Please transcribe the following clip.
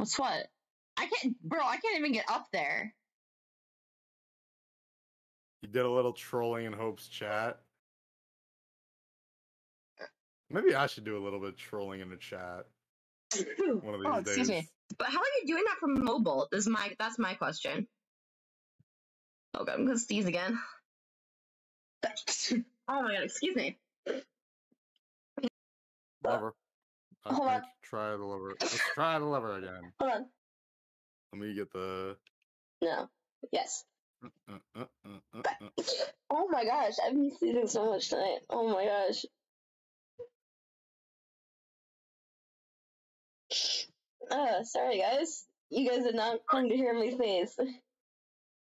What's what? I can't even get up there. You did a little trolling in Hope's chat. Maybe I should do a little bit of trolling in the chat. One of these days. Excuse me. But how are you doing that from mobile? That's my question. Oh god, I'm gonna sneeze again. Oh my god, excuse me. Lever. Hold on. Try the lever. Let's try the lever again. Hold on. Let me get the... No. Yes. Oh my gosh, I've been sneezing so much tonight. Oh my gosh. Sorry guys. You guys did not come to hear me sneeze.